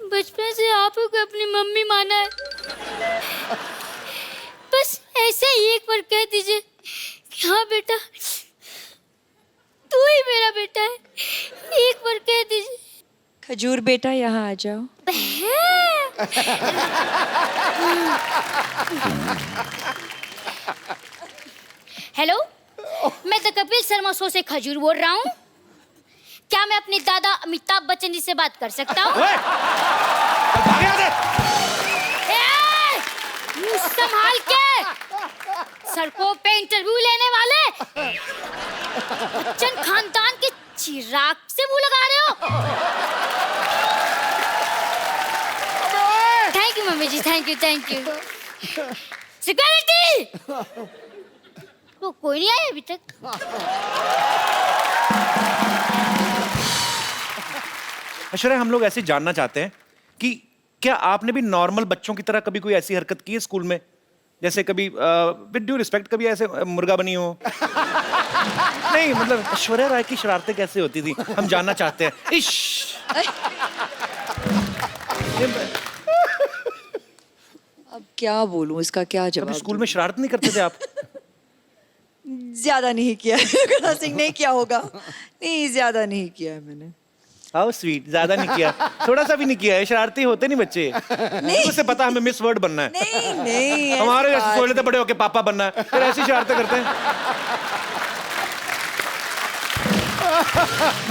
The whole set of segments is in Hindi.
बचपन से आप ही को अपनी मम्मी माना है। बस ऐसे ही एक बार कह दीजिए कि हाँ बेटा तू ही मेरा बेटा है, एक बार कह दीजिए। खजूर बेटा यहाँ आ जाओ। हेलो, मैं द कपिल शर्मा शो से खजूर बोल रहा हूँ। क्या मैं अपने दादा अमिताभ बच्चन जी से बात कर सकता हूँ? संभाल के, सड़कों पे इंटरव्यू लेने वाले बच्चन खानदान के चिराग से मुंह लगा रहे हो। Thank you mummy ji, thank you thank you. Security, तो कोई नहीं आया अभी तक। ऐश्वर्या, हम लोग ऐसे जानना चाहते हैं कि क्या आपने भी नॉर्मल बच्चों की तरह कभी कोई ऐसी हरकत की है स्कूल में? जैसे कभी विद ड्यू रिस्पेक्ट कभी ऐसे मुर्गा बनी हो? नहीं मतलब ऐश्वर्या राय की शरारतें कैसे होती थी, हम जानना चाहते हैं। इश अब क्या बोलूं, इसका क्या जवाब? कभी स्कूल में शरारत नहीं करते थे आप? ज्यादा नहीं किया है। सिंह नहीं किया होगा, नहीं ज्यादा नहीं किया है मैंने। हाउ स्वीट, ज्यादा नहीं किया, थोड़ा सा भी नहीं किया है। शरारती होते नहीं बच्चे, उससे पता हमें मिस वर्ल्ड बनना है। नहीं नहीं, हमारे जैसे सोच लेते बड़े होके पापा बनना है, फिर ऐसी शरारतें करते हैं।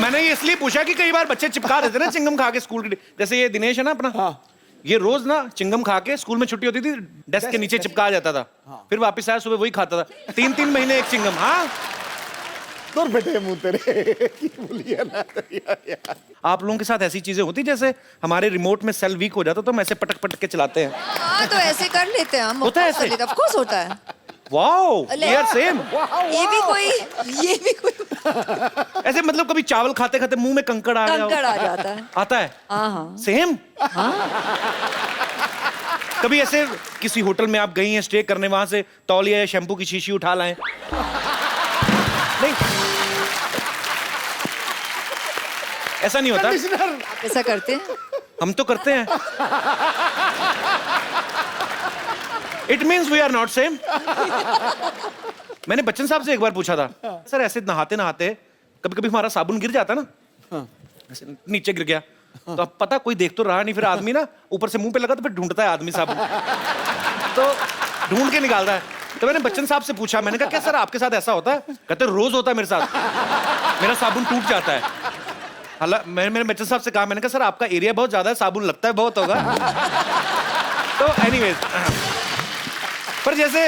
मैंने ये इसलिए पूछा कि कई बार बच्चे चिपका देते ना चिंगम खा के स्कूल के। जैसे ये दिनेश है ना अपना, हाँ। ये रोज ना चिंगम खा के स्कूल में छुट्टी होती थी डेस्क के नीचे चिपका जाता था। हाँ। फिर वापस आया सुबह वही खाता था, 3-3 महीने एक चिंगम। हाँ दूर बेटे मुंह तेरे बोलिए ना यार। आप लोगों के साथ ऐसी चीजें होती जैसे हमारे रिमोट में सेल वीक हो जाता तो हम ऐसे पटक पटक के चलाते हैं? हाँ तो ऐसे कर लेते हैं हम। होता है ऐसे? ऑफ कोर्स होता है। Wow, we are same. ये भी कोई ऐसे मतलब कभी चावल खाते खाते मुंह में कंकड़ आ गया? कंकड़ आ जाता है। आता है? हाँ। सेम? कभी ऐसे किसी होटल में आप गई हैं स्टे करने, वहां से तौलिया या शैम्पू की शीशी उठा लाएं? नहीं, ऐसा नहीं होता। आप ऐसा करते हैं? हम तो करते हैं। It means we are not same. मैंने बच्चन साहब से एक बार पूछा था, सर ऐसे नहाते नहाते कभी कभी हमारा साबुन गिर जाता ना, ऐसे नीचे गिर गया, तो अब पता कोई देख तो रहा नहीं, फिर आदमी ना ऊपर से मुंह पे लगा तो फिर ढूंढता है आदमी साबुन, तो ढूंढ के निकालता है। तो मैंने बच्चन साहब से पूछा, मैंने कहा क्या सर आपके साथ ऐसा होता है? कहते रोज होता है मेरे साथ, मेरा साबुन टूट जाता है। हालांकि मैंने बच्चन साहब से कहा, मैंने कहा सर आपका एरिया बहुत ज्यादा है, साबुन लगता है बहुत होगा। तो एनीवेज, पर जैसे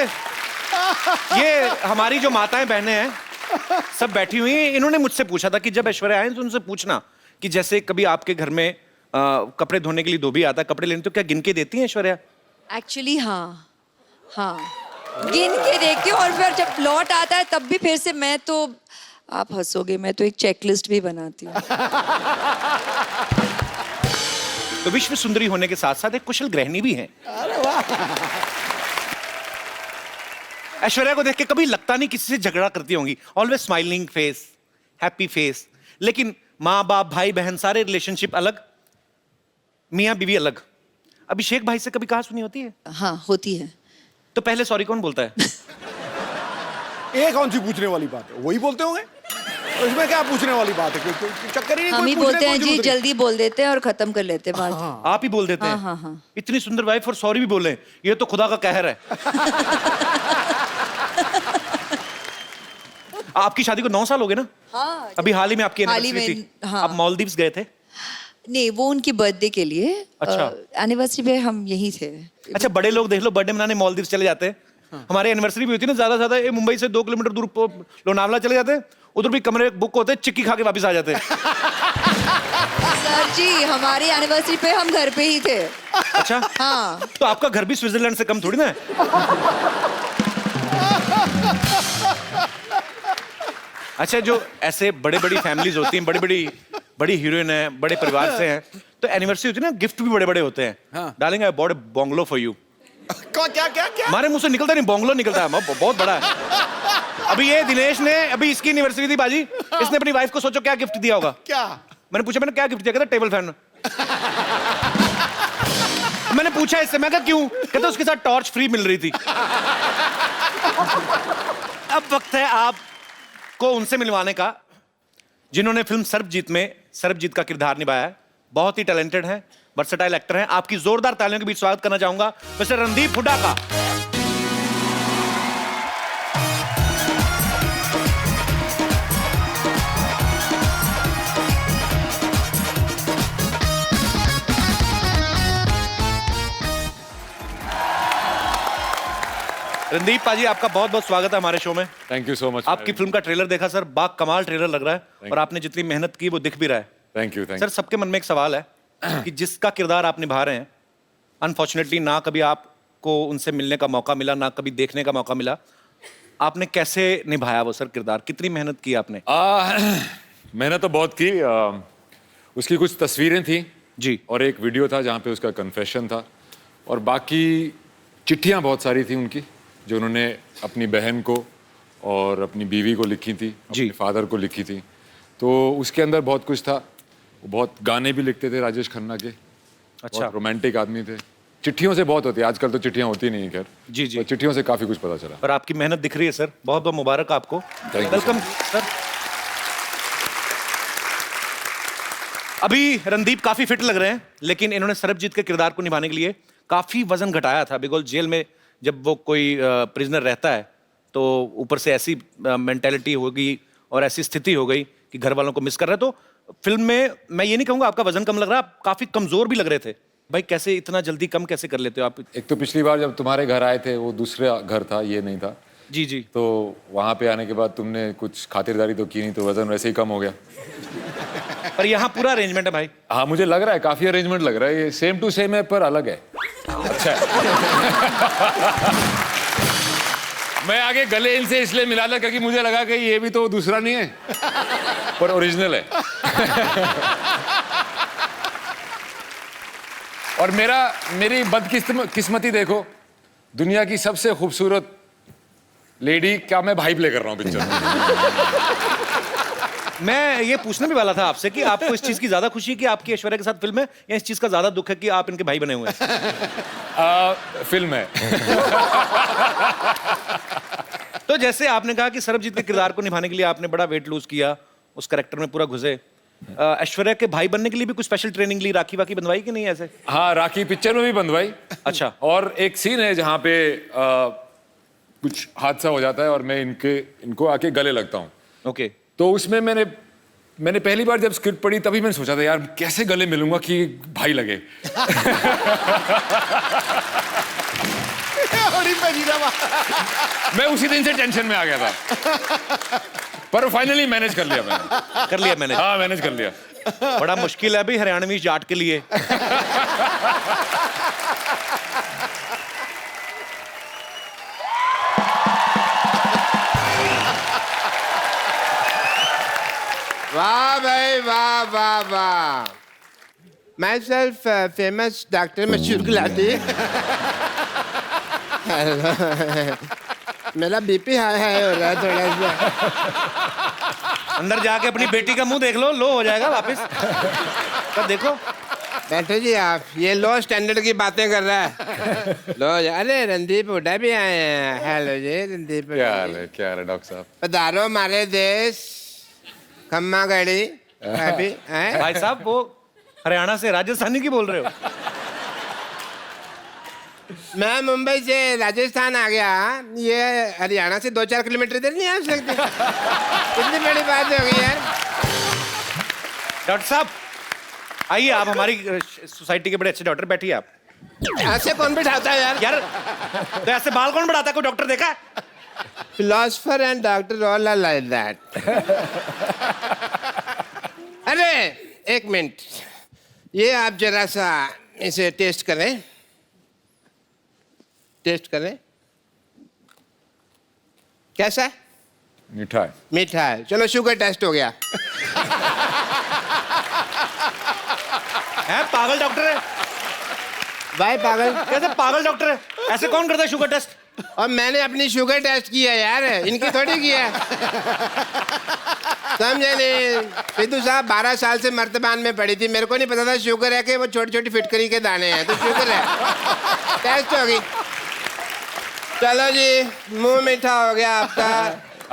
ये हमारी जो माताएं बहनें हैं सब बैठी हुई हैं, इन्होंने मुझसे पूछा था कि जब ऐश्वर्या आए तो उनसे पूछना कि जैसे कभी आपके घर में कपड़े धोने के लिए धोबी आता है कपड़े लेने, तो क्या गिन के देती हैं ऐश्वर्या? एक्चुअली हाँ, गिन के देखती हूँ, और फिर जब लौट आता है तब भी फिर से मैं तो, आप हंसोगे, मैं तो एक चेकलिस्ट भी बनाती हूँ। तो विश्व सुंदरी होने के साथ साथ एक कुशल गृहिणी भी हैं। ऐश्वर्या को देख के कभी लगता नहीं किसी से झगड़ा करती होंगी, always smiling face, happy face. लेकिन माँ बाप भाई बहन सारे रिलेशनशिप अलग, मियाँ बीवी अलग। अभिषेक भाई से कभी कहा सुनी होती है? हाँ होती है। तो पहले सॉरी कौन बोलता है? ये कौन सी पूछने वाली बात है, वही बोलते होंगे, इसमें क्या पूछने वाली बात है? चक्कर ही नहीं। हम ही बोलते हैं जी, जल्दी बोल देते हैं और खत्म कर लेते हैं बात। हाँ। आप ही बोल देते हैं? हाँ। इतनी सुंदर वाइफ और सॉरी भी बोले, ये तो खुदा का कहर है। आपकी शादी को 9 साल हो गए ना? हाँ, अभी हाल ही में आपकी हाल ही एनिवर्सरी में, थी। हाँ। आप मालदीव्स गए थे? नहीं, वो उनकी बर्थडे के लिए। अच्छा। एनिवर्सरी पे हम यहीं थे। अच्छा, बड़े लोग देख लो बर्थडे मनाने मालदीव्स चले जाते हैं। हाँ। हमारे एनिवर्सरी भी होती है ना, ज्यादा ज्यादा ये मुंबई से 2 किलोमीटर दूर लोनावला चले जाते हैं, उधर भी कमरे बुक होते हैं, चिक्की खा के वापस आ जाते हैं। सर जी, हमारी एनिवर्सरी पे हम घर पे ही थे। अच्छा हाँ। तो आपका घर भी स्विट्जरलैंड से कम थोड़ी ना है। अच्छा, जो ऐसे बड़े बड़ी फैमिलीज होती हैं, बड़ी हीरोइन है, बड़े परिवार से हैं, तो एनिवर्सरी होती है ना, गिफ्ट भी बड़े बड़े होते हैं। हाँ। डालेंगे I bought a bungalow for you. क्या क्या क्या? हमारे मुंह से निकलता नहीं, बंगलो निकलता है, बहुत बड़ा है। अभी ये दिनेश ने, अभी इसकी एनिवर्सरी थी बाजी, इसने अपनी वाइफ को सोचो क्या गिफ्ट दिया होगा? क्या? मैंने पूछा, मैंने क्या गिफ्ट दिया? कहता टेबल फैन। मैंने पूछा इससे, मैं कहा क्यों? कहते उसके साथ टॉर्च फ्री मिल रही थी। अब वक्त है आपको उनसे मिलवाने का जिन्होंने फिल्म सर्वजीत में सर्वजीत का किरदार निभाया है। बहुत ही टैलेंटेड हैं, वर्सेटाइल एक्टर हैं। आपकी जोरदार तालियों के बीच स्वागत करना चाहूंगा मिस्टर रणदीप हुड्डा का। रणदीप पाजी, आपका बहुत बहुत स्वागत है हमारे शो में। Thank you so much. आपकी फिल्म का ट्रेलर देखा सर, बा कमाल ट्रेलर लग रहा है और आपने जितनी मेहनत की वो दिख भी रहा है। Thank you. सर, सबके मन में एक सवाल है कि जिसका किरदार आप निभा रहे हैं, अनफॉर्चुनेटली ना कभी आपको उनसे मिलने का मौका मिला, ना कभी देखने का मौका मिला, आपने कैसे निभाया वो सर किरदार? कितनी मेहनत की आपने? मैंने तो बहुत की। उसकी कुछ तस्वीरें थी जी, और एक वीडियो था जहाँ पे उसका कन्फेशन था, और बाकी चिट्ठियाँ बहुत सारी थी उनकी जो उन्होंने अपनी बहन को और अपनी बीवी को लिखी थी, जी। अपने फादर को लिखी थी। तो उसके अंदर बहुत कुछ था। वो बहुत गाने भी लिखते थे राजेश खन्ना के। अच्छा। रोमांटिक आदमी थे। चिट्ठियों से बहुत होती है, आजकल तो चिट्ठियाँ होती नहीं है खैर। जी, जी। तो चिट्ठियों से काफी कुछ पता चला। पर आपकी मेहनत दिख रही है सर, बहुत बहुत मुबारक आपको। Thank you, welcome sir. अभी रणदीप काफी फिट लग रहे हैं, लेकिन इन्होंने सरबजीत के किरदार को निभाने के लिए काफी वजन घटाया था। बिकॉज जेल में जब वो कोई प्रिजनर रहता है तो ऊपर से ऐसी मेंटेलिटी हो गई और ऐसी स्थिति हो गई कि घर वालों को मिस कर रहे हैं। तो फिल्म में मैं ये नहीं कहूंगा आपका वजन कम लग रहा, आप काफी कमजोर भी लग रहे थे। भाई कैसे इतना जल्दी कम कैसे कर लेते हो आप? एक तो पिछली बार जब तुम्हारे घर आए थे वो दूसरा घर था, ये नहीं था। जी जी। तो वहां पे आने के बाद तुमने कुछ खातिरदारी तो की नहीं, तो वजन वैसे ही कम हो गया। पर यहाँ पूरा अरेंजमेंट है भाई। हाँ, मुझे लग रहा है काफी अरेंजमेंट लग रहा है। ये सेम टू सेम है पर अलग है। अच्छा है। मैं आगे गले इनसे इसलिए मिला था क्योंकि मुझे लगा कि ये भी तो दूसरा नहीं है पर ओरिजिनल है। और मेरी बदकिस्मती देखो, दुनिया की सबसे खूबसूरत लेडी क्या मैं भाई प्ले कर रहा हूँ पिक्चर में। मैं ये पूछने भी वाला था आपसे कि आपको इस चीज की ज्यादा खुशी है कि आपकी ऐश्वर्या के साथ फिल्म है, या इस चीज का ज्यादा दुख है कि आप इनके भाई बने हुए हैं? फिल्म है। तो जैसे आपने कहा कि सरबजीत के किरदार को निभाने के लिए आपने बड़ा वेट लूज किया, उस कैरेक्टर में पूरा घुसे। ऐश्वर्या के भाई बनने के लिए भी कुछ स्पेशल ट्रेनिंग ली, राखी वाकी बंधवाई कि नहीं ऐसे? हाँ, राखी पिक्चर में भी बंधवाई। अच्छा। और एक सीन है जहाँ पे कुछ हादसा हो जाता है और मैं इनको आके गले लगता हूँ। ओके। तो उसमें मैंने पहली बार जब स्क्रिप्ट पढ़ी तभी मैंने सोचा था यार कैसे गले मिलूंगा कि भाई लगे। मैं उसी दिन से टेंशन में आ गया था, पर फाइनली मैनेज कर लिया मैंने। कर लिया मैंने? हाँ, मैनेज कर लिया। बड़ा मुश्किल है अभी हरियाणवी जाट के लिए। वाह भाई वाह वाह वाह। माई सेल्फ फेमस डॉक्टर मशहूर गुलाटी। मेरा बीपी हाई हो रहा है थोड़ा सा। अंदर जाके अपनी बेटी का मुंह देख लो हो जाएगा वापस। तब देखो। बैठो जी आप, ये लो स्टैंडर्ड की बातें कर रहा है। लो अरे रणदीप हुड्डा भी आए हैं। हेलो जी रणदीप। क्या हाल है डॉक्टर साहब? पधारो हमारे देश। खम्मा गड़ी अभी भाई साहब वो हरियाणा से राजस्थानी की बोल रहे हो? मैं मुंबई से राजस्थान आ गया, ये हरियाणा से 2-4 किलोमीटर इधर नहीं आ सकते। कितनी बड़ी बात हो गई यार। डॉक्टर साहब आइए, आप हमारी सोसाइटी के बड़े अच्छे डॉक्टर, बैठिए आप। ऐसे कौन बिठाता है यार? यार तो ऐसे बाल कौन बढ़ाता है? कोई डॉक्टर देखा है? Philosopher and doctor all are like that. अरे एक मिनट, ये आप जरा सा इसे टेस्ट करें। टेस्ट करें। कैसा है? मीठा है। मीठा है। चलो शुगर टेस्ट हो गया। है पागल डॉक्टर है? भाई पागल कैसे पागल डॉक्टर है? ऐसे कौन करता है शुगर टेस्ट? और मैंने अपनी शुगर टेस्ट किया यार, इनकी थोड़ी किया। समझे नहीं? सिद्धू साहब 12 साल से मर्तबान में पड़ी थी, मेरे को नहीं पता था शुगर है कि वो छोटी छोटी फिटकरी के दाने हैं, तो शुगर है। टेस्ट होगी। चलो जी, मुंह मीठा हो गया आपका।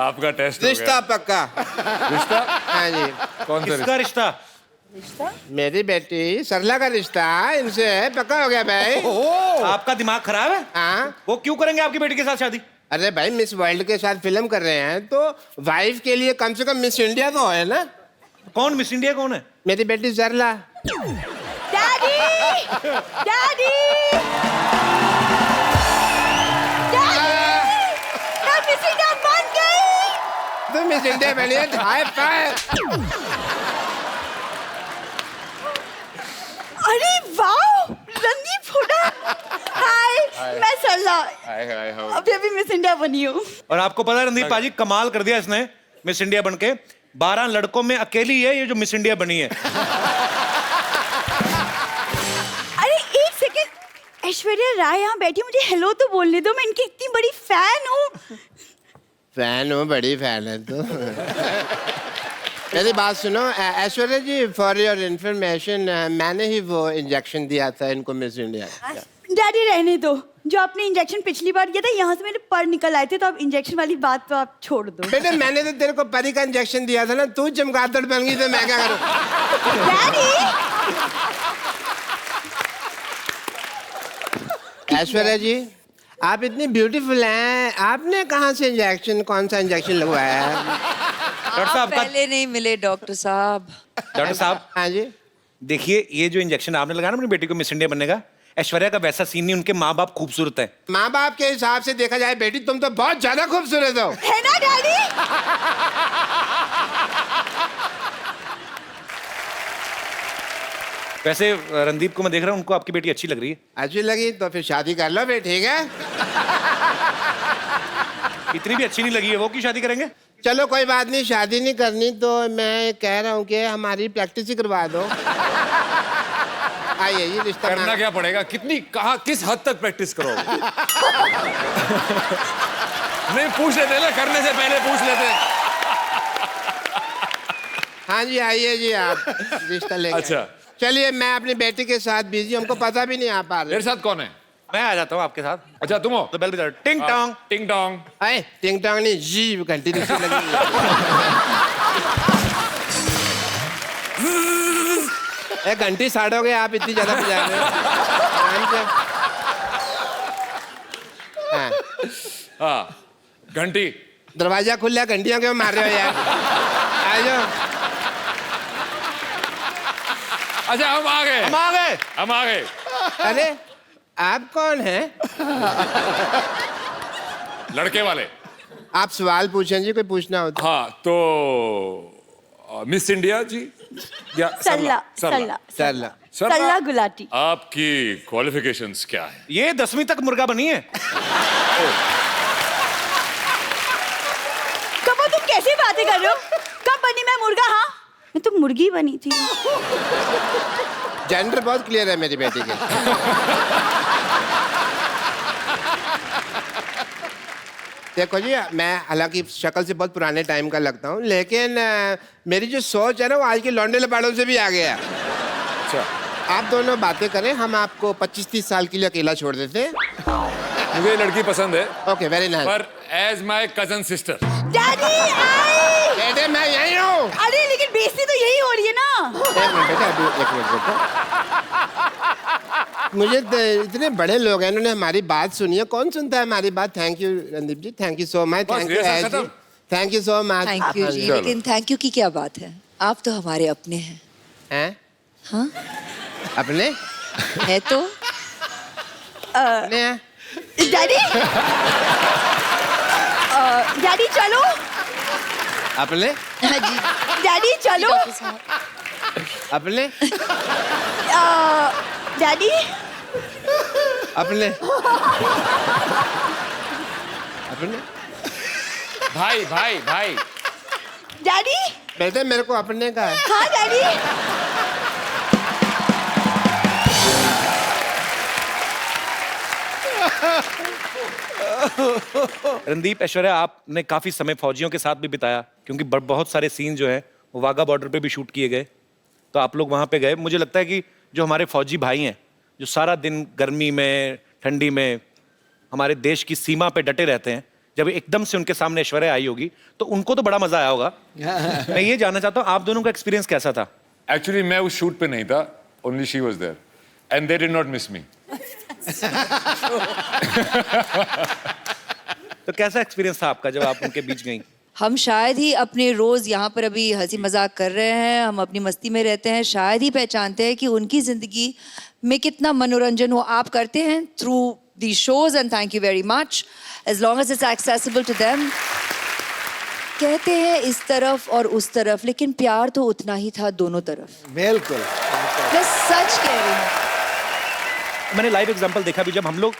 आपका टेस्ट हो रिश्ता गया। पक्का। रिश्ता हाँ जी। कौन सा किसका रिश्ता? मेरी बेटी सरला का रिश्ता इनसे पक्का हो गया भाई। आपका दिमाग खराब है? हाँ। वो क्यों करेंगे आपकी बेटी के साथ शादी? अरे भाई, मिस वर्ल्ड के साथ फिल्म कर रहे हैं तो वाइफ के लिए कम से कम मिस इंडिया तो है ना। कौन मिस इंडिया कौन है? मेरी बेटी सरला। डैडी डैडी मैं मिस इंडिया बन गई। तुम मिस इंडिया बनी है, हाई फाइव। अरे वाह, रणदीप हुडा। हाय, मैं सरला, हाय हाय हाय। अभी अभी मिस इंडिया बनी हूँ। और आपको पता है रणदीप पाजी, कमाल कर दिया इसने मिस इंडिया बन के। 12 लड़कों में अकेली है ये जो मिस इंडिया बनी है। अरे एक सेकंड, ऐश्वर्या राय यहाँ बैठी, मुझे हेलो तो बोलने दो, मैं इनकी इतनी बड़ी फैन हूँ। फैन हो, बड़ी फैन है तो। मेरी बात सुनो ऐश्वर्या जी, फॉर योर इंफॉर्मेशन, मैंने ही वो इंजेक्शन दिया था इनको मिस इंडिया। डैडी रहने दो, जो आपने इंजेक्शन पिछली बार किया था यहाँ से मेरे पर निकल आए थे, तो अब इंजेक्शन वाली बात तो आप छोड़ दो। बेटे, मैंने तो तेरे को परी का इंजेक्शन दिया था ना, तू चमगादड़ बन गई तो मैं क्या करूं? डैडी ऐश्वर्या जी, आप इतनी ब्यूटीफुल हैं, आपने कहाँ से इंजेक्शन, कौन सा इंजेक्शन लगवाया है? डॉक्टर साहब का पहले नहीं मिले डॉक्टर साहब। डॉक्टर साहब, हाँ जी। देखिए ये जो इंजेक्शन आपने लगाया ना अपनी बेटी को मिस इंडिया बनने का, ऐश्वर्या का वैसा सीन नहीं, उनके माँ बाप खूबसूरत है। माँ बाप के हिसाब से देखा जाए बेटी, तुम तो बहुत ज्यादा खूबसूरत हो। है ना डैडी? वैसे रणदीप को मैं देख रहा हूँ, उनको आपकी बेटी अच्छी लग रही है। अच्छी लगी तो फिर शादी कर लो बे, ठीक है? इतनी भी अच्छी नहीं लगी है वो, की शादी करेंगे? चलो कोई बात नहीं, शादी नहीं करनी तो मैं कह रहा हूँ कि हमारी प्रैक्टिस ही करवा दो। आइए, ये रिश्ता करना क्या पड़ेगा? कितनी, कहाँ, किस हद तक प्रैक्टिस करोगे? नहीं, पूछ लेते ना, करने से पहले पूछ लेते। हाँ जी, आइए जी, आप रिश्ता लेके। अच्छा। चलिए, मैं अपनी बेटी के साथ बिजी, हमको पता भी नहीं आ पा रहा। मेरे साथ कौन है? मैं आ जाता हूँ आपके साथ। अच्छा, तुम हो? तो बेल बजा, टिंग टोंग। टिंग टोंग। अरे टिंग टोंग नहीं, जी घंटी दूसरी लगी। एक घंटी साड़ोगे आप, इतनी ज्यादा बजा रहे हो। आराम से। हाँ, हाँ, घंटी। दरवाजा खुला, घंटियों क्यों मार रहे हो यार? आ जाओ। अच्छा, हम आ गए। हम आ गए। हम आ गए। अरे आप कौन हैं? लड़के वाले। आप सवाल पूछें जी, कोई पूछना हो तो। हाँ, तो मिस इंडिया जी या सरला सरला। सरला सरला। सरला गुलाटी। आपकी क्वालिफिकेशंस क्या है? ये 10वीं तक मुर्गा बनी है। कब तुम कैसी बातें कर रहे हो? कब बनी मैं मुर्गा? हाँ, मैं तो मुर्गी बनी थी। जेंडर बहुत क्लियर है मेरी बेटी के। देखो जी, मैं हालांकि शक्ल से बहुत पुराने टाइम का लगता हूँ, लेकिन मेरी जो सोच है ना, वो आज के लौंडे लपाड़ों से भी आगे है। अच्छा, आप दोनों बातें करें, हम आपको 25-30 साल के लिए अकेला छोड़ देते हैं। मुझे ये लड़की पसंद है, ओके, वेरी नाइस। पर as my cousin sister. Daddy आई। बेटे, मैं यही हूँ। अरे लेकिन बेइज्जती तो यही हो रही है ना। एक मिनट बेटा, अभी एक मिनट बेटा। मुझे इतने बड़े लोग हैं, इन्होंने हमारी बात सुनी है। कौन सुनता है हमारी बात? Thank you Randeep ji, thank you so much. Thank you rehearsal खत्म? Thank you so much. Thank you ji, चलो। लेकिन थैंक यू की क्या बात है? आप तो हमारे अपने हैं। हैं? हाँ, अपने? है तो। अपने हैं? डैडी डैडी चलो। अपने? हाँ जी डैडी चलो। अपने? डैडी अपने? अपने? भाई भाई भाई। डैडी। बेटे, मेरे को अपने का है। हाँ डैडी। रणदीप, ऐश्वर्या, आपने काफी समय फौजियों के साथ भी बिताया, क्योंकि बहुत सारे सीन जो हैं वो वाघा बॉर्डर पे भी शूट किए गए, तो आप लोग वहां पे गए। मुझे लगता है कि जो हमारे फौजी भाई हैं, जो सारा दिन गर्मी में ठंडी में हमारे देश की सीमा पे डटे रहते हैं, जब एकदम से उनके सामने ऐश्वर्या आई होगी तो उनको तो बड़ा मजा आया होगा। मैं ये जानना चाहता हूँ, आप दोनों का एक्सपीरियंस कैसा था? एक्चुअली मैं उस शूट पे नहीं था, only she was there and they did not miss me. तो कैसा एक्सपीरियंस था आपका जब आप उनके बीच गई? हम शायद ही अपने रोज यहाँ पर अभी हंसी मजाक कर रहे हैं, हम अपनी मस्ती में रहते हैं, शायद ही पहचानते हैं कि उनकी जिंदगी में कितना मनोरंजन हो आप करते हैं through the shows, and thank you very much as long as it's accessible to them. कहते हैं इस तरफ और उस तरफ, लेकिन प्यार तो उतना ही था दोनों तरफ। बिल्कुल। मैं सच कह रही हूँ। मैंने लाइव एग्जांपल देखा भी, जब हम लोग,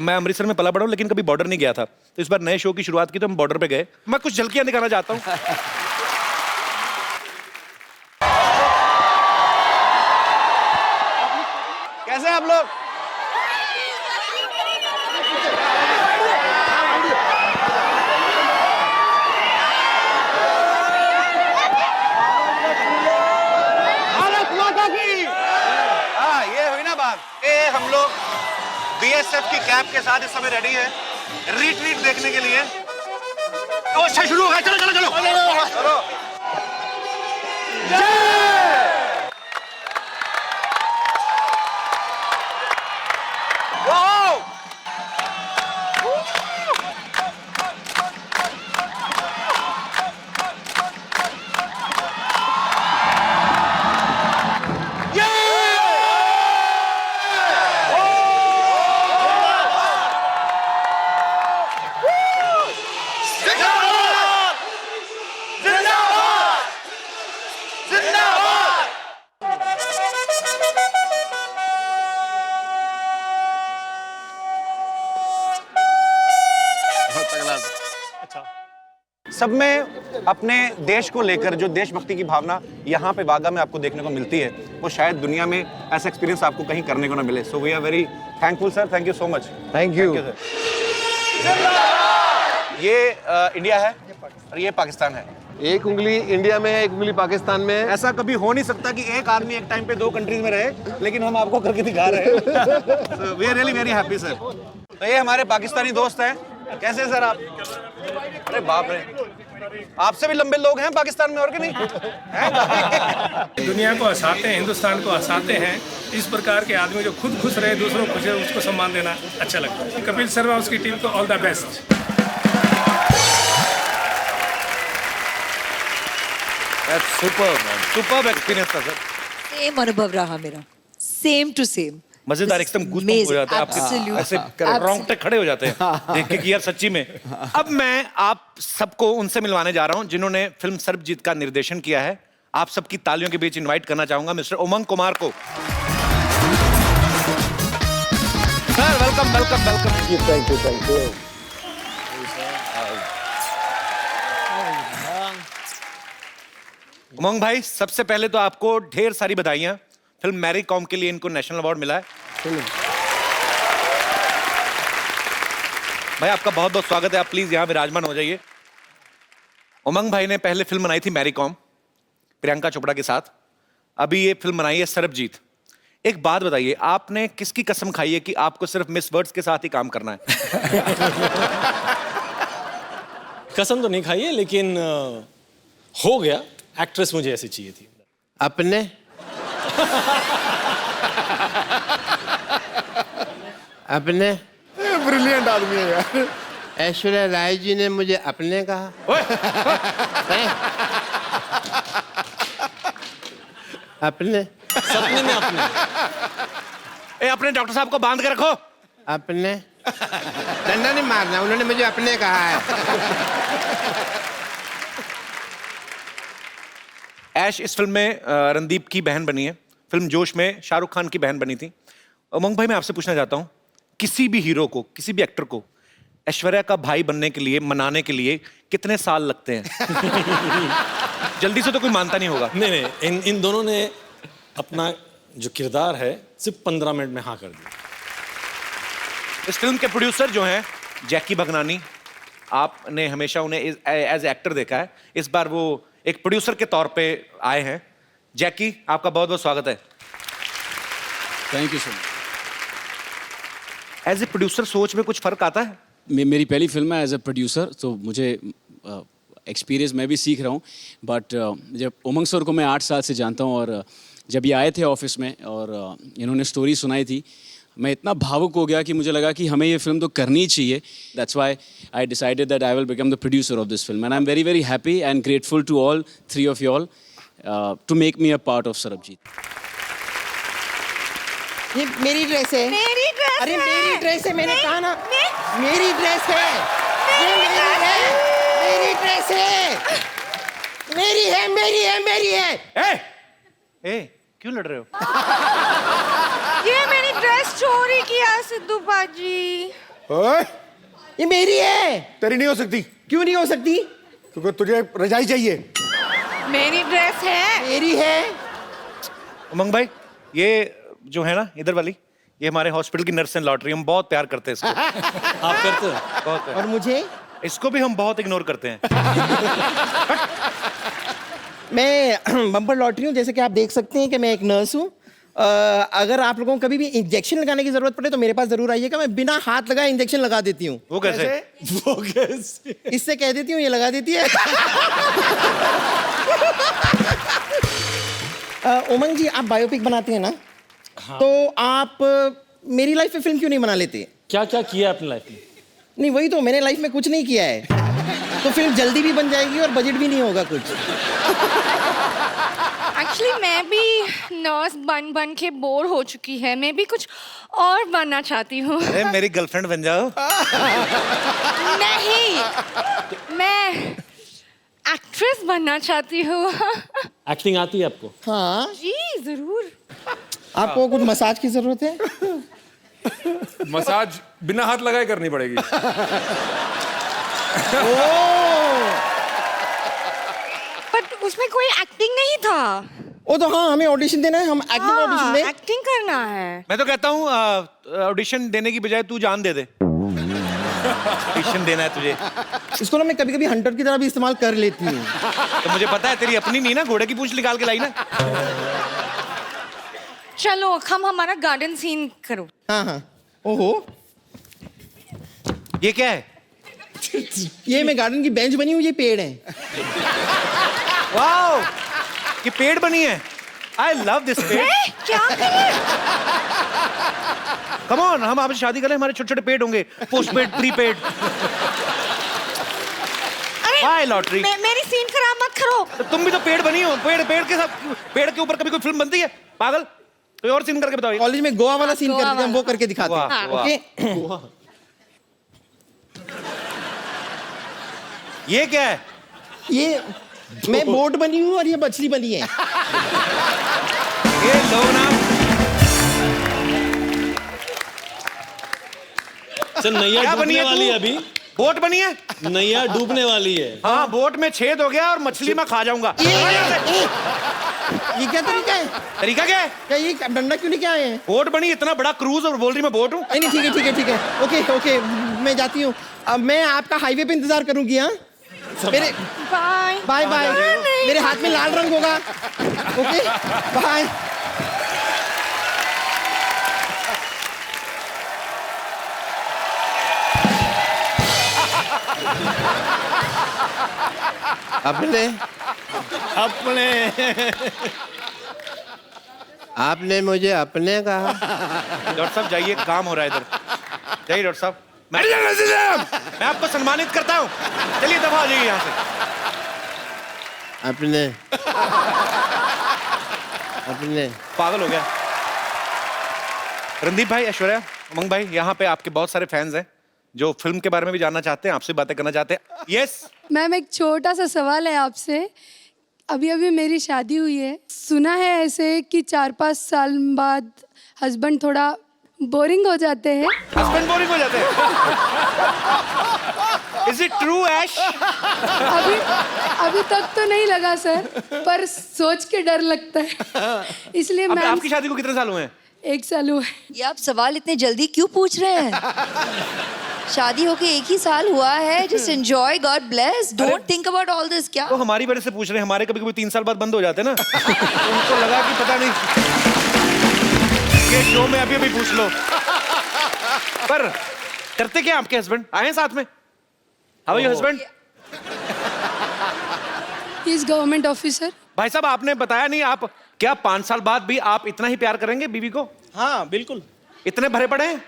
मैं अमृतसर में पला बड़ा हूँ लेकिन कभी बॉर्डर नहीं गया था, तो इस बार नए शो की शुरुआत की तो हम बॉर्डर पे गए। मैं कुछ झलकियां दिखाना चाहता हूँ। कैसे हैं आप लोग? भारत माता की। हाँ, ये हुई ना बात। हम लोग बीएसएफ की कैप के साथ इस समय रेडी है रिट्रीट देखने के लिए। तो अच्छा शुरू हो गया, चलो चलो चलो चलो। वाओ! सब में अपने देश को लेकर जो देशभक्ति की भावना यहाँ पे वाघा में आपको देखने को मिलती है, वो शायद दुनिया में ऐसा एक्सपीरियंस आपको कहीं करने को ना मिले। So we are very thankful sir, thank you so much. Thank you sir. ये इंडिया है और ये पाकिस्तान है। एक उंगली इंडिया में है, एक उंगली पाकिस्तान में है। ऐसा कभी हो नहीं सकता कि एक आदमी एक टाइम पे दो कंट्रीज में रहे, लेकिन हम आपको करके दिखा रहे हैं। We are really very happy sir. तो ये हमारे पाकिस्तानी दोस्त हैं। कैसे सर आप? अरे बाप रे, आपसे भी लंबे लोग हैं पाकिस्तान में, और कि नहीं? दुनिया को हंसाते हैं, हिंदुस्तान को हंसाते हैं। इस प्रकार के आदमी जो खुद खुश रहे, दूसरों को खुश रहे, उसको सम्मान देना अच्छा लगता है। कपिल शर्मा उसकी टीम को all the best. Superb experience था सर। सेम अनुभव रहा मेरा, सेम टू सेम। मजेदार, एकदम गूज़बम्प हो जाता है आपके, ऐसे रोंगटे खड़े हो जाते हैं देख के कि यार सच्ची में। अब मैं आप सबको उनसे मिलवाने जा रहा हूं जिन्होंने फिल्म सर्वजीत का निर्देशन किया है। आप सबकी तालियों के बीच इनवाइट करना चाहूंगा मिस्टर उमंग कुमार को। Sir welcome welcome welcome. Thank you thank you. Umang भाई, सबसे पहले तो आपको ढेर सारी बधाइयां। फिल्म मैरी कॉम के लिए इनको नेशनल अवार्ड मिला है। भाई आपका बहुत बहुत स्वागत है, आप प्लीज यहाँ विराजमान हो जाइए। उमंग भाई ने पहले फिल्म बनाई थी मैरी कॉम प्रियंका चोपड़ा के साथ, अभी ये फिल्म बनाई है सरबजीत। एक बात बताइए, आपने किसकी कसम खाई है कि आपको सिर्फ मिस वर्ड्स के साथ ही काम करना है? कसम तो नहीं खाई है, लेकिन हो गया। एक्ट्रेस मुझे ऐसी चाहिए थी। अपने अपने ब्रिलियंट आदमी है यार। ऐश्वर्या राय जी ने मुझे अपने कहा। हैं? अपने सपने में अपने। अपने डॉक्टर साहब को बांध के रखो। अपने डंडा नहीं मारना, उन्होंने मुझे अपने कहा है। ऐश इस फिल्म में रणदीप की बहन बनी है, फिल्म जोश में शाहरुख खान की बहन बनी थी। उमंग भाई, मैं आपसे पूछना चाहता हूँ, किसी भी हीरो को, किसी भी एक्टर को ऐश्वर्या का भाई बनने के लिए, मनाने के लिए कितने साल लगते हैं? जल्दी से तो कोई मानता नहीं होगा। नहीं नहीं, इन दोनों ने अपना जो किरदार है सिर्फ 15 मिनट में हाँ कर दिया। इस फिल्म के प्रोड्यूसर जो हैं जैकी भगनानी, आपने हमेशा उन्हें एज एक्टर देखा है, इस बार वो एक प्रोड्यूसर के तौर पे आए हैं। जैकी, आपका बहुत बहुत स्वागत है। Thank you so much. As a producer सोच में कुछ फर्क आता है? मेरी पहली फिल्म है एज ए प्रोड्यूसर, तो मुझे एक्सपीरियंस मैं भी सीख रहा हूँ। बट जब उमंग सर को मैं 8 साल से जानता हूँ, और जब ये आए थे ऑफिस में और इन्होंने स्टोरी सुनाई थी, मैं इतना भावुक हो गया कि मुझे लगा कि हमें ये फिल्म तो करनी ही चाहिए। That's why I decided that I will become the producer of this film, and I am very very happy and grateful to all 3 of you all to make me a part of Sarbjit. ये मेरी ड्रेस है। मेरी ड्रेस अरे है। मेरी ड्रेस है, मैंने कहा ना। मे- मेरी ड्रेस है। ये मेरी है। मेरी ड्रेस है। मेरी है, मेरी है, मेरी है। ए, क्यों लड़ रहे हो? ये मेरी ड्रेस चोरी किया सिद्धू बाजी। ओए, ये मेरी है। तेरी नहीं हो सकती क्यों नहीं हो सकती? क्योंकि तुझे रजाई चाहिए। मेरी ड्रेस है। मेरी है। उमंग भाई, ये जो है ना इधर वाली, ये हमारे हॉस्पिटल की नर्स एंड लॉटरी, हम बहुत प्यार करते हैं इसको। आप करते हो? बहुत। और मुझे? इसको भी हम बहुत इग्नोर करते हैं। मैं बम्पर लॉटरी हूँ, जैसे कि आप देख सकते हैं कि मैं एक नर्स हूँ। अगर आप लोगों को कभी भी इंजेक्शन लगाने की जरूरत पड़े तो मेरे पास जरूर आइएगा, मैं बिना हाथ लगाए इंजेक्शन लगा देती हूँ। वो कैसे? वो कैसे? इससे कह देती हूँ, ये लगा देती है। उमंग जी, आप बायोपिक बनाते हैं ना? हाँ। तो आप मेरी लाइफ में फिल्म क्यों नहीं बना लेते? क्या क्या किया अपनी लाइफ में? नहीं, वही तो, मैंने लाइफ में कुछ नहीं किया है। तो फिल्म जल्दी भी बन जाएगी और बजट भी नहीं होगा कुछ। एक्चुअली मैं भी नर्स बन बन के बोर हो चुकी है, मैं भी कुछ और बनना चाहती हूँ। अरे मेरी गर्लफ्रेंड बन जाओ। नहीं, मैं एक्ट्रेस बनना चाहती हूँ। एक्टिंग आती है आपको? हाँ जी जरूर। आपको कुछ मसाज की जरूरत है? मसाज बिना हाथ लगाए करनी पड़ेगी। बट उसमें कोई एक्टिंग नहीं था। ओ तो हाँ, हमें ऑडिशन देना है, हम एक्टिंग ऑडिशन दें। एक्टिंग करना है। मैं तो कहता हूँ ऑडिशन देने की बजाय तू जान दे दे। ऑडिशन देना है तुझे। इसको ना मैं कभी कभी हंटर की तरह भी इस्तेमाल कर लेती हूँ। तो मुझे पता है तेरी अपनी नहीं ना, घोड़े की पूंछ निकाल के लाई ना। चलो हम हमारा गार्डन सीन करो। हाँ हाँ। ओहो, ये क्या है? ये मैं गार्डन की बेंच बनी हूँ, ये पेड़ है। वाओ, ये पेड़ बनी है। आई लव दिस पेड़। क्या करें? कम ऑन, हम आपसे शादी करें, हमारे छोटे छोटे पेड़ होंगे, postpaid, prepaid. By lottery. मेरी सीन खराब मत करो। तो तुम भी तो पेड़ बनी हो। पेड़ के साथ, पेड़ के ऊपर कभी कोई फिल्म बनती है? पागल, कोई और सीन करके बताओ। कॉलेज में गोवा वाला सीन करते थे हम, वो करके दिखाते हैं। वाह, वाह। ओके। ये क्या है? ये मैं बोट बनी हूँ और ये मछली बनी है। ये लो ना। सर नैया क्या बनी डूबने है वाली तू? है अभी। बोट बनी है? नैया डूबने वाली है। हाँ, बोट में छेद हो गया और मछली में खा जाऊंगा। ये क्या तरीका है? तरीका क्या है? क्या ये डंडा क्यों लेके आए हैं? बोट बनी, इतना बड़ा क्रूज, और बोल रही मैं बोट हूँ। नहीं, ठीक है, ठीक है, ठीक है। ओके ओके, मैं जाती हूँ। अब मैं आपका हाईवे पे इंतजार करूंगी। हाँ, मेरे बाय बाय बाय। मेरे हाथ में लाल रंग होगा। Okay, bye. अपने आपने मुझे अपने कहा। डॉक्टर साहब जाइए, काम हो रहा है इधर। जाइए डॉक्टर साहब। मैं आपको सम्मानित करता हूँ। चलिए दफा हो जाइए यहाँ से। अपने अपने पागल हो गया। रणदीप भाई, ऐश्वर्या, उमंग भाई, यहाँ पे आपके बहुत सारे फैंस हैं जो फिल्म के बारे में भी जानना चाहते हैं, आपसे बातें करना चाहते हैं। यस मैम, एक छोटा सा सवाल है आपसे। अभी अभी मेरी शादी हुई है, सुना है ऐसे कि 4-5 साल बाद हस्बैंड थोड़ा बोरिंग हो जाते हैं। हस्बैंड बोरिंग हो जाते हैं? इज इट ट्रू ऐश? अभी तक तो नहीं लगा सर, पर सोच के डर लगता है, इसलिए मैं। आपकी शादी को कितने साल हुए हैं? 1 साल हुआ है। ये आप सवाल इतने जल्दी क्यों पूछ रहे हैं? शादी होके 1 ही साल हुआ है. Just enjoy. God bless. Don't think about all this. क्या? तो हमारी वजह से पूछ रहे हैं, हमारे कभी कभी 3 साल बाद बंद हो जाते हैं ना. तो उनको लगा कि पता नहीं ये शो में अभी अभी पूछ लो. पर करते क्या आपके हस्बैंड? आए हैं साथ में? How your husband? He is government officer. भाई साहब आपने बताया नहीं, आप क्या 5 साल बाद भी आप इतना ही प्यार करेंगे बीवी को? हाँ बिल्कुल. इतने भरे पड़े हैं?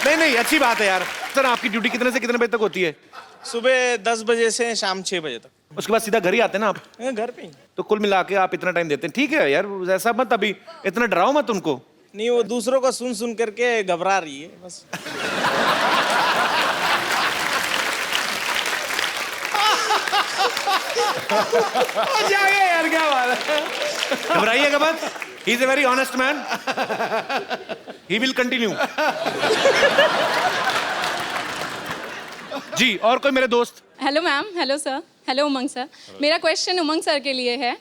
नहीं अच्छी बात है यार. सर आपकी ड्यूटी कितने से कितने बजे तक होती है? सुबह 10 बजे से शाम 6 बजे तक. उसके बाद सीधा घर ही आते हैं ना आप? घर पे ही. तो कुल मिला के आप इतना टाइम देते हैं. ठीक है यार, ऐसा मत अभी इतना डराओ मत उनको. नहीं, वो दूसरों का सुन सुन करके घबरा रही है बस. यार क्या बात है. घबराइएगा मत. He is a very honest man. He will continue. जी और कोई मेरे दोस्त? Hello ma'am. Hello sir. Hello Umang sir. मेरा क्वेश्चन उमंग सर के लिए है.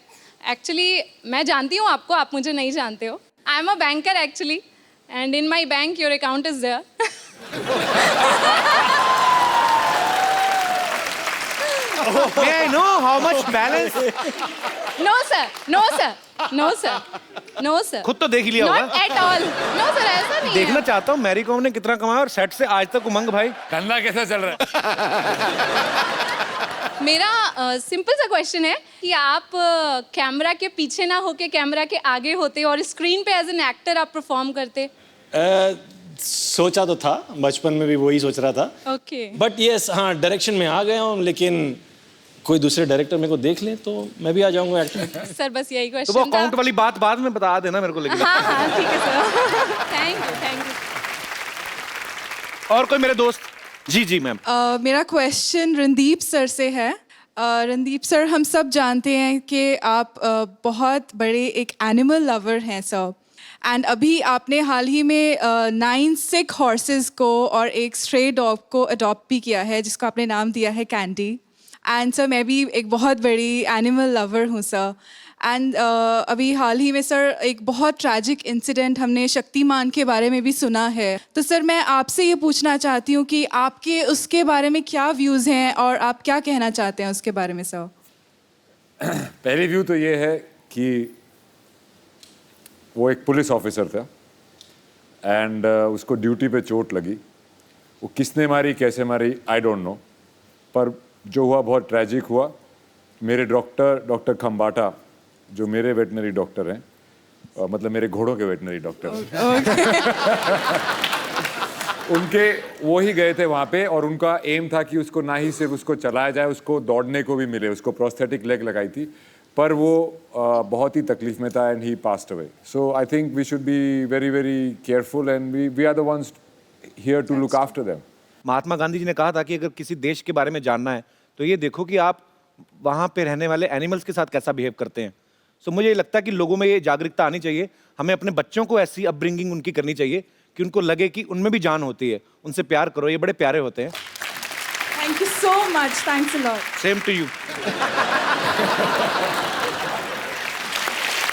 एक्चुअली मैं जानती हूँ आपको, आप मुझे नहीं जानते हो. I am a banker actually, and in my bank your account is there. May I know how much balance? No sir, no sir, no sir, no sir. खुद तो देख ही लिया Not होगा. at all. No sir, ऐसा नहीं देखना है. चाहता हूँ मैरी कॉम ने कितना कमाया और सेट से आज तक उमंग भाई धंधा कैसा चल रहा है? मेरा सिंपल सा क्वेश्चन है कि आप कैमरा के पीछे ना होके कैमरा के आगे होते और स्क्रीन पे एज एन एक्टर आप परफॉर्म करते. सोचा तो था, बचपन में भी वही सोच रहा था. ओके. बट यस, हाँ डायरेक्शन में आ गया हूँ, लेकिन कोई दूसरे डायरेक्टर मेरे को देख ले तो मैं भी आ जाऊंगा एक्टिंग. सर बस यही तो वो क्वेश्चन था. अकाउंट वाली बात बाद में बता देना मेरे को. लेकिन हाँ ठीक है sir. Thank you, thank you. और कोई मेरे दोस्त? जी मैम. मेरा क्वेश्चन रणदीप सर से है. रणदीप सर, हम सब जानते हैं कि आप बहुत बड़े एक एनिमल लवर हैं सर. एंड अभी आपने हाल ही में 9 सिक हॉर्सेस को और एक स्ट्रे डॉग को अडॉप्ट भी किया है, जिसको आपने नाम दिया है कैंडी. एंड सर मैं भी एक बहुत बड़ी एनिमल लवर हूँ सर. एंड अभी हाल ही में सर एक बहुत ट्रैजिक इंसिडेंट हमने शक्तिमान के बारे में भी सुना है. तो सर मैं आपसे ये पूछना चाहती हूँ कि आपके उसके बारे में क्या व्यूज़ हैं और आप क्या कहना चाहते हैं उसके बारे में सर? पहली व्यू तो ये है कि वो एक पुलिस ऑफिसर था एंड उसको ड्यूटी पे चोट लगी. वो किसने मारी कैसे मारी आई डोंट नो, पर जो हुआ बहुत ट्रैजिक हुआ. मेरे डॉक्टर खम्बाटा जो मेरे वेटनरी डॉक्टर हैं, मतलब मेरे घोड़ों के वेटनरी डॉक्टर उनके वो ही गए थे वहाँ पे और उनका एम था कि उसको ना ही सिर्फ उसको चलाया जाए, उसको दौड़ने को भी मिले. उसको प्रोस्थेटिक लेग लगाई थी, पर वो बहुत ही तकलीफ में था and he passed away. So I think we should be very very careful and we are the ones here to look after them. Mahatma Gandhi ji ने कहा था कि अगर किसी देश के बारे में जानना है तो ये देखो कि आप वहाँ पे रहने वाले एनिमल्स के साथ कैसा बिहेव करते हैं. सो मुझे ये लगता है कि लोगों में ये जागरूकता आनी चाहिए. हमें अपने बच्चों को ऐसी अपब्रिंगिंग उनकी करनी चाहिए कि उनको लगे कि उनमें भी जान होती है. उनसे प्यार करो, ये बड़े प्यारे होते हैं. Thank you so much. Thanks a lot. Same to you.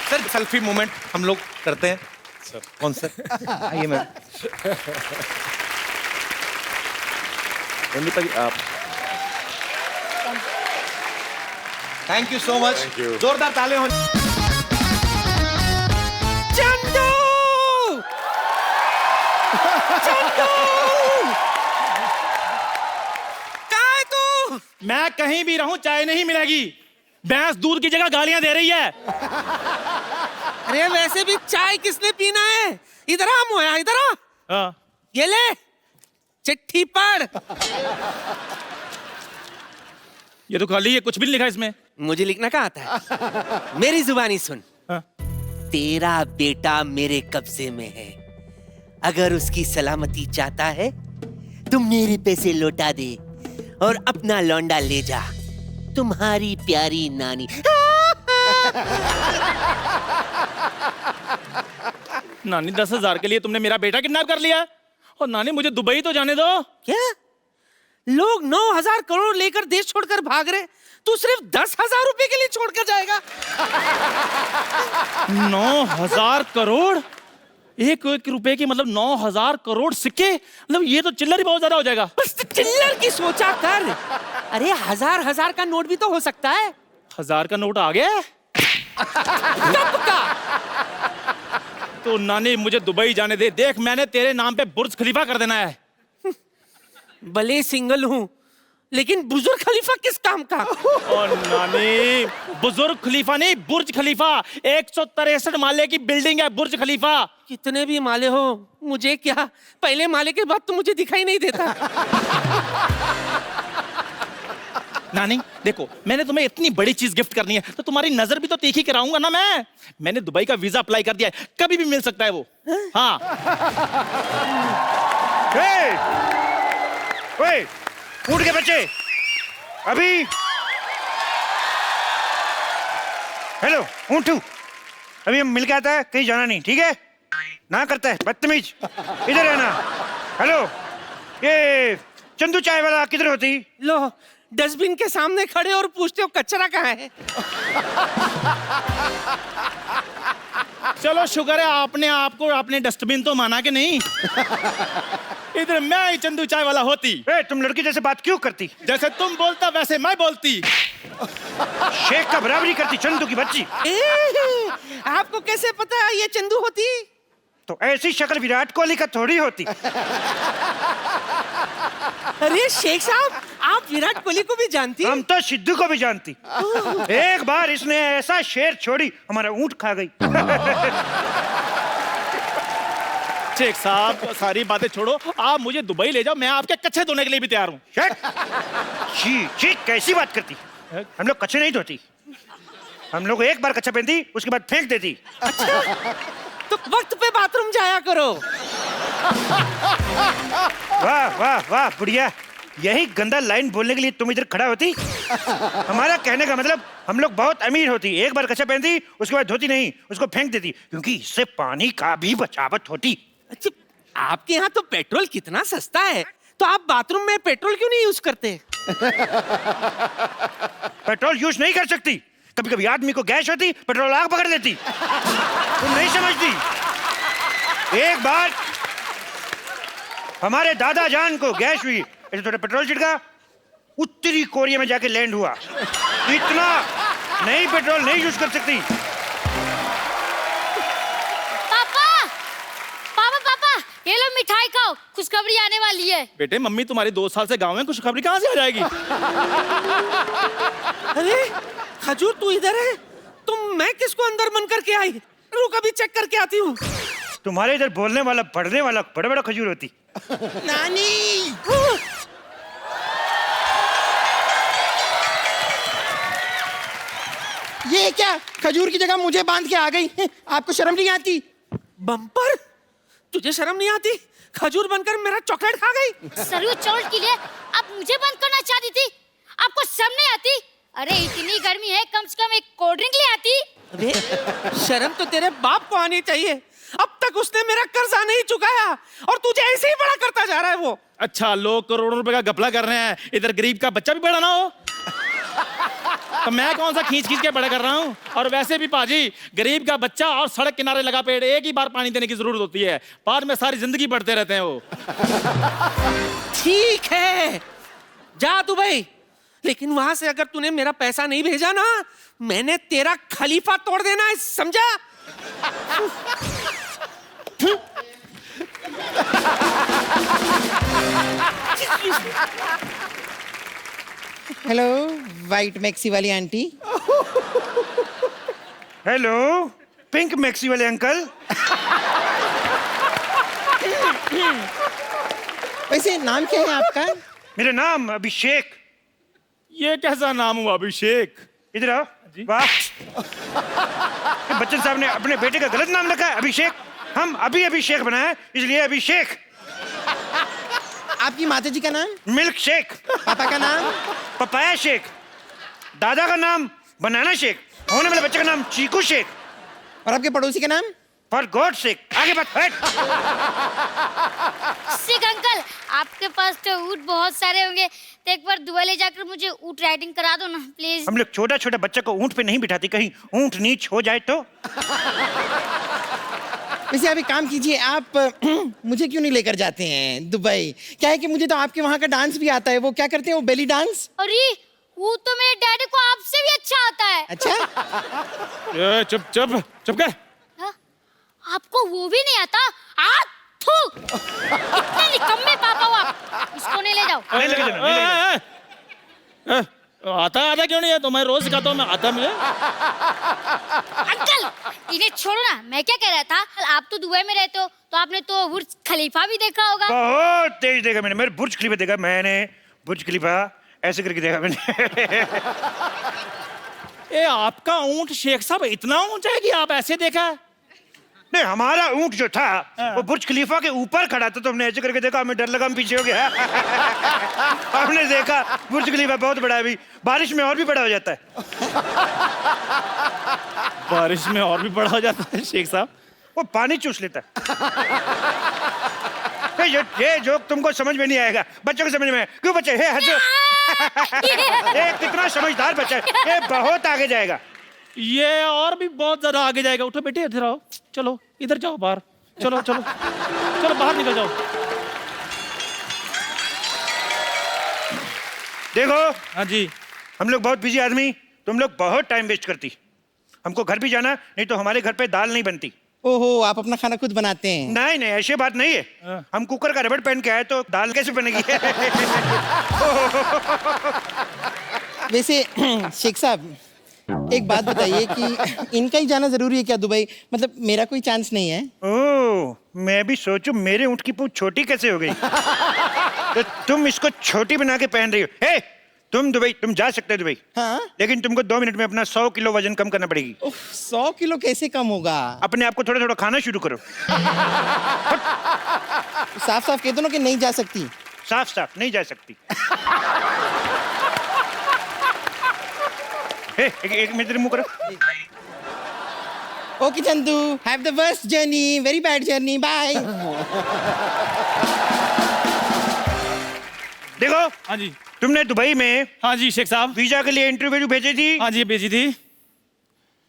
Sir selfie moment हम लोग करते हैं. सर कौन सर? आइए मैम. रंदीप जी आप. Thank you so much. जोरदार ताले हो. चंदू! काय तू? मैं कहीं भी रहूं चाय नहीं मिलेगी. भैंस दूध की जगह गालियां दे रही है. अरे वैसे भी चाय किसने पीना है? इधर आ मोया, इधर आ. ये ले चिट्ठी पढ़. ये तो खाली है, कुछ भी नहीं लिखा इसमें. मुझे लिखना कहाँ आता है? मेरी जुबानी सुन. तेरा बेटा मेरे कब्जे में है. अगर उसकी सलामती चाहता है तो मेरे पैसे लौटा दे और अपना लौंडा ले जा. तुम्हारी प्यारी नानी. नानी 10,000 के लिए तुमने मेरा बेटा किडनैप कर लिया. और नानी मुझे दुबई तो जाने दो. क्या? लोग 9,000 करोड़ लेकर देश छोड़कर भाग रहे, तू सिर्फ 10,000 रुपए के लिए छोड़कर जाएगा? 9,000 करोड़? 1 रुपए की मतलब 9,000 करोड़ सिक्के, मतलब ये तो चिल्लर ही बहुत ज्यादा हो जाएगा। बस चिल्लर की सोचा कर। अरे 1000 का नोट भी तो हो सकता है। 1000 का नोट आ गया? कब का? तो नानी मुझे दुबई जाने दे। देख मैंने तेरे नाम पे बुर्ज खलीफा कर देना है। भले सिंगल हूँ लेकिन बुजुर्ग खलीफा किस काम का? और नानी बुजुर्ग खलीफा नहीं, बुर्ज खलीफा। 163 माले की बिल्डिंग है बुर्ज खलीफा। कितने भी माले हो मुझे क्या, पहले माले के बाद तो मुझे दिखाई नहीं देता। नानी देखो, मैंने तुम्हें इतनी बड़ी चीज गिफ्ट करनी है तो तुम्हारी नजर भी तो तीखी कराऊंगा ना मैं। मैंने दुबई का वीजा अप्लाई कर दिया है, कभी भी मिल सकता है वो। हाँ। ओए, उठ के बच्चे, अभी। हेलो ऊँटू, अभी हम मिल के आता है, कहीं जाना नहीं, ठीक है? ना करता है बदतमीज, इधर रहना। हेलो, ये चंदू चाय वाला किधर होती? लो, डस्टबिन के सामने खड़े और पूछते हो कचरा कहाँ है? चलो शुक्र है आपने आपको अपने डस्टबिन तो माना कि नहीं। इधर मैं ही चंदू चाय वाला होती। तुम लड़की जैसे बात क्यों करती? जैसे तुम बोलता वैसे मैं बोलती। शेख का बराबरी करती चंदू की बच्ची। आपको कैसे पता ये चंदू होती? तो ऐसी शक्ल विराट कोहली का थोड़ी होती। अरे शेख साहब, आप विराट कोहली को भी जानती? हम तो सिद्धू को भी जानती। एक बार इसने ऐसा शेर छोड़ी, हमारा ऊंट खा गई। शेख साहब सारी बातें छोड़ो, आप मुझे दुबई ले जाओ, मैं आपके कच्चे धोने के लिए भी तैयार हूँ। छी, कैसी बात करती? हम लोग कच्चे नहीं धोती, हम लोग एक बार कच्चा पहनती उसके बाद फेंक देती। अच्छा, तो वक्त पे बाथरूम जाया करो। वाह वाह वाह बुढ़िया, यही गंदा लाइन बोलने के लिए तुम इधर खड़ा होती? हमारा कहने का मतलब हम लोग बहुत अमीर होती, एक बार कच्चा पहनती उसके बाद धोती नहीं, उसको फेंक देती, क्योंकि इससे पानी का भी बचावट होती। अच्छा, आपके यहाँ तो पेट्रोल कितना सस्ता है, तो आप बाथरूम में पेट्रोल क्यों नहीं यूज करते? पेट्रोल यूज नहीं कर सकती, कभी कभी आदमी को गैस होती, पेट्रोल आग पकड़ लेती। तुम नहीं समझती। एक बार हमारे दादा जान को गैस हुई, ऐसे थोड़ा पेट्रोल छिड़का, उत्तरी कोरिया में जाके लैंड हुआ। इतना नहीं, पेट्रोल नहीं यूज कर सकती। पापा, ये लो मिठाई खाओ, खुशखबरी आने वाली है। बेटे मम्मी तुम्हारी 2 साल से गांव में, खुशखबरी कहाँ से आ जाएगी? अरे खजूर तू इधर है, तुम मैं किसको अंदर मन करके आई? रुक अभी चेक करके आती हूँ। तुम्हारे इधर बोलने वाला पढ़ने वाला बड़ा बड़ा खजूर होती। नानी, ये क्या, खजूर की जगह मुझे बांध के आ गई? आपको शर्म नहीं आती? बम्पर, तुझे शर्म नहीं आती? खजूर बनकर मेरा चॉकलेट खा गई। सरयू चॉकलेट के लिए आप मुझे बंद करना चाहती थी? आपको शर्म नहीं आती? अरे इतनी गर्मी है, कम से कम एक कोल्ड ड्रिंक ले आती। अरे शर्म तो तेरे बाप को आनी चाहिए, अब तक उसने मेरा कर्जा नहीं चुकाया और तुझे ऐसे ही बड़ा करता जा रहा है वो। अच्छा, लोग करोड़ों रुपए का घपला कर रहे हैं, इधर गरीब का बच्चा भी बड़ा ना हो? तो मैं कौन सा खींच खींच के बड़ा कर रहा हूँ? और वैसे भी पाजी, गरीब का बच्चा और सड़क किनारे लगा पेड़, एक ही बार पानी देने की जरूरत होती है, बाद में सारी जिंदगी बढ़ते रहते हैं वो। ठीक है, जा दुबई, लेकिन वहां से अगर तूने मेरा पैसा नहीं भेजा ना, मैंने तेरा खलीफा तोड़ देना है, समझा? हेलो वाइट मैक्सी वाली आंटी। हेलो पिंक मैक्सी वाले अंकल। वैसे नाम क्या है आपका? मेरा नाम अभिषेक। ये कैसा नाम हुआ अभिषेक? इधर आओ। वाह, बच्चन साहब ने अपने बेटे का गलत नाम रखा है अभिषेक। हम अभी अभिषेक बनाए इसलिए अभिषेक। आपकी माता जी का नाम? Milk shake. पापा का नाम? Papaya shake. दादा का नाम बनाना शेक। होने वाले बच्चे का नाम चीकू शेक। और आपके पड़ोसी का नाम? For God shake. आगे बात हट। शेख अंकल, आपके पास तो ऊँट बहुत सारे होंगे, तो एक बार दुबई ले जाकर मुझे ऊँट राइडिंग करा दो ना प्लीज। हम लोग छोटा छोटा बच्चा को ऊँट पे नहीं बिठाते, कहीं ऊँट नीच हो जाए तो। वैसे आप एक काम कीजिए, आप मुझे क्यों नहीं लेकर जाते हैं दुबई? क्या है कि मुझे तो आपके वहाँ का डांस भी आता है। वो क्या करते हैं, वो बेली डांस? अरे वो तो मेरे डैडी को आपसे भी अच्छा आता है। अच्छा? चुप चुप चुप कर। हाँ? आपको वो भी नहीं आता? थू! कितने निकम्मे पापा हो आप। इसको नहीं ले जाओ। नहीं लेके जाना, नहीं लेके जाना। आता क्यों नहीं है? तो मैं रोज सिखाता हूँ, मैं आता मुझे। अंकल इन्हें छोड़ो ना, मैं क्या कह रहा था, आप तो दुबई में रहते हो तो आपने तो बुर्ज खलीफा भी देखा होगा। बहुत तेज देखा मैंने। मेरे बुर्ज खलीफा देखा मैंने। बुर्ज खलीफा ऐसे करके देखा मैंने। ए आपका ऊंट शेख साहब इतना ऊंचा है कि आप ऐसे देखा? नहीं, हमारा ऊंट जो था वो बुर्ज खलीफा के ऊपर खड़ा था, तो हमने ऐसे करके देखा, हमें डर लगा, हम पीछे हो गया। हमने देखा बुर्ज खलीफा बहुत बड़ा है, अभी बारिश में और भी बड़ा हो जाता है। बारिश में और भी बड़ा हो जाता है शेख साहब? वो पानी चूस लेता है। ये जोक तुमको समझ में नहीं आएगा, बच्चों को समझ में। क्यों बच्चे हे हंसो? ये कितना समझदार बच्चा है, ये बहुत आगे जाएगा। ये और भी बहुत ज्यादा आगे जाएगा। उठो बेटे, इधर आओ, चलो इधर जाओ बाहर, चलो चलो चलो बाहर निकल जाओ। देखो, हाँ जी, हम लोग बहुत बिजी आदमी, तुम लोग बहुत टाइम वेस्ट करती। हमको घर भी जाना, नहीं तो हमारे घर पे दाल नहीं बनती। ओहो, आप अपना खाना खुद बनाते हैं? नहीं नहीं, ऐसी बात नहीं है। हम कुकर का रबड़ पहन के आए तो दाल कैसे बनेगी? वैसे शेख साहब एक बात बताइए कि इनका ही जाना जरूरी है क्या दुबई? मतलब मेरा कोई चांस नहीं है? ओह, मैं भी सोचूं मेरे ऊँट की पूंछ छोटी कैसे हो गई। तो तुम इसको छोटी बना के पहन रही हो। हे, तुम जा सकते हो दुबई। हाँ? लेकिन तुमको 2 मिनट में अपना 100 किलो वजन कम करना पड़ेगी। 100 किलो कैसे कम होगा? अपने आप को थोड़ा थोड़ा खाना शुरू करो। साफ साफ कह दो ना कि नहीं जा सकती। साफ साफ नहीं जा सकती। एक मिनट मुंह करो। Okay Chandu, have the worst journey, very bad journey, bye. देखो, हाँ जी, तुमने दुबई में, हाँ जी शेख साहब, वीजा के लिए इंटरव्यू भेजी थी। हाँ जी भेजी थी।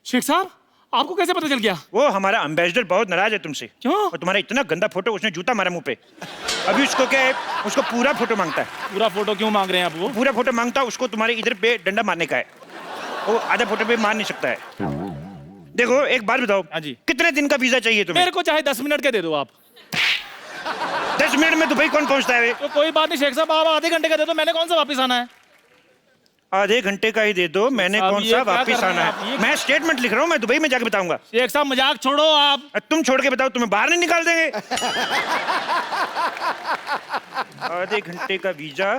शेख साहब आपको कैसे पता चल गया? वो हमारा एम्बेसडर बहुत नाराज है तुमसे। क्यों? और तुम्हारा इतना गंदा फोटो, उसने जूता मारा मुंह पे। अभी उसको क्या है, उसको पूरा फोटो मांगता है। पूरा फोटो क्यों मांग रहे हैं आप? वो पूरा फोटो मांगता है, उसको तुम्हारे इधर पे डंडा मारने का है। वो आधा फोटो पे मार नहीं सकता है। देखो एक बात बताओ, हाँ जी, कितने दिन का वीजा चाहिए तुम्हें? मेरे को चाहे 10 मिनट के दे दो आप। 10 मिनट में दुबई कौन पहुंचता है? तो कोई बात नहीं शेख साहब, आप आधे घंटे का दे दो, मैंने कौन सा वापस आना है? आधे घंटे का ही दे दो, मैंने कौन सा वापस आना है? मैं स्टेटमेंट लिख रहा हूँ, मैं दुबई में जाके बताऊंगा। शेख साहब मजाक छोड़ो आप। तुम छोड़ के बताओ, तुम्हें बाहर नहीं निकाल देंगे। आधे घंटे का वीजा।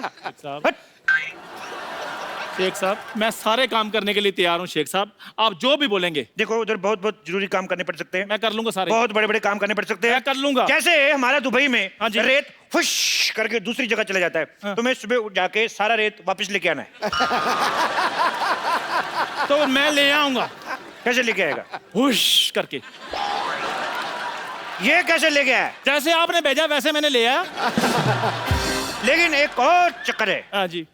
शेख साहब मैं सारे काम करने के लिए तैयार हूँ शेख साहब, आप जो भी बोलेंगे। देखो उधर बहुत बहुत जरूरी काम करने पड़ सकते हैं। मैं कर लूंगा सारे। बहुत बड़े बड़े काम करने पड़ सकते हैं। मैं कर लूंगा। कैसे हमारा दुबई में हाँ जी, रेत फुश करके दूसरी जगह चला जाता है। हाँ। तुम्हें सुबह उठ जाके सारा रेत वापस लेके आना है। तो मैं ले आऊंगा। कैसे लेके आएगा? हुश करके। ये कैसे लेके आया? जैसे आपने भेजा वैसे मैंने ले आया। लेकिन एक और चक्कर है। हाँ जी,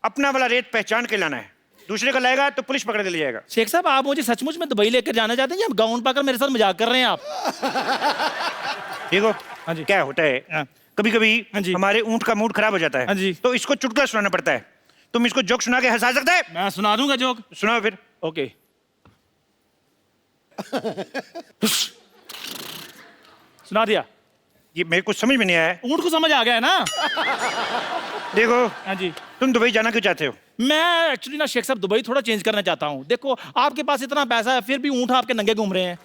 अपना वाला रेत पहचान के लाना है, दूसरे का लाएगा तो पुलिस पकड़ के ले जाएगा। शेख साहब आप मुझे सचमुच में दुबई लेकर जाना चाहते हैं या गाउन पाकर मेरे साथ मजाक कर रहे हैं आप? देखो, हाँ जी, क्या होता है कभी कभी हमारे ऊंट का मूड खराब हो जाता है। हाँ जी, तो इसको चुटकुला सुनाना पड़ता है। तुम इसको जोक सुना के हंसा सकते हैं? मैं सुना दूंगा जोक। सुनाओ फिर। ओके। सुना दिया। ये मेरे को समझ में नहीं आया। ऊंट को समझ आ गया है ना? देखो, हाँ जी, तुम दुबई जाना क्यों चाहते हो? मैं एक्चुअली ना शेख साहब दुबई थोड़ा चेंज करना चाहता हूँ। देखो आपके पास इतना पैसा है फिर भी ऊंट आपके नंगे घूम रहे हैं।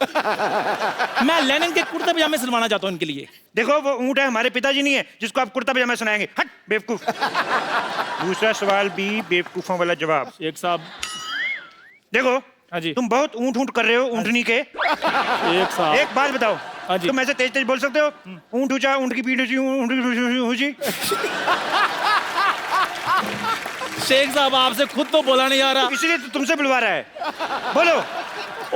मैं लेनिन के कुर्ते पजामे सिलवाना चाहता हूँ इनके लिए। देखो वो ऊंट है, हमारे पिताजी नहीं है जिसको आप कुर्ता पजामा सुनाएंगे। हट बेवकूफ। दूसरा सवाल भी बेवकूफों वाला जवाब। शेख साहब देखो, हाँ जी, तुम बहुत ऊंट ऊंट कर रहे हो ऊंटनी के। एक बात बताओ, हाँ जी, तुम ऐसे तेज तेज बोल सकते हो? ऊंट ऊंचा, ऊंट की पीठ ऊंची, ऊंट की ऊंची। शेख साहब आपसे खुद तो बोला नहीं आ रहा, इसलिए तो तुमसे बुलवा रहा है। बोलो।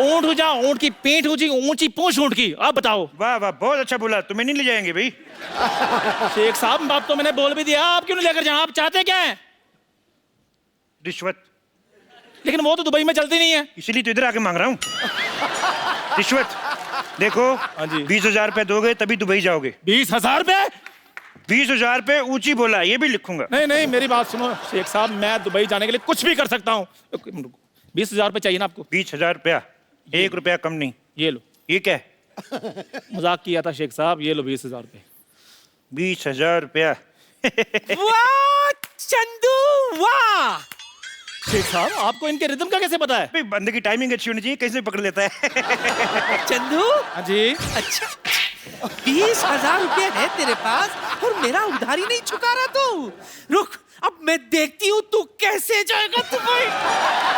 ऊंट ऊंचा, ऊंट की पीठ ऊंची, ऊंची पूंछ ऊंट की। आप बताओ। वाह वाह, बहुत अच्छा बोला। तुम्हें नहीं ले जाएंगे भाई। शेख साहब बात तो मैंने बोल भी दिया, आप क्यों नहीं लेकर जाए? आप चाहते क्या है? रिश्वत। लेकिन वो तो दुबई में चलती नहीं है। इसीलिए तो इधर आके मांग रहा हूँ रिश्वत। देखो हाँ जी। 20,000 रुपए दोगे तभी दुबई जाओगे। 20,000 रुपए? 20,000 रुपए ऊंची बोला, ये भी लिखूंगा। नहीं नहीं, मेरी बात सुनो शेख साहब, मैं दुबई जाने के लिए कुछ भी कर सकता हूँ। 20,000 रुपए चाहिए ना आपको? 20,000 रुपया, 1 रुपया कम नहीं। ये लो। ये क्या है? मजाक किया था शेख साहब, ये लो 20,000 रुपए। 20,000 रुपया। वाह चंदू वाह। शेख साहब आपको इनके रिदम का कैसे पता है? भाई बंदे की टाइमिंग अच्छी होनी चाहिए, कैसे पकड़ लेता है। चंदू। हाँ जी। अच्छा 20,000 रुपये है तेरे पास और मेरा उधारी नहीं चुका रहा तू। रुक अब मैं देखती हूँ तू कैसे जाएगा दुबई।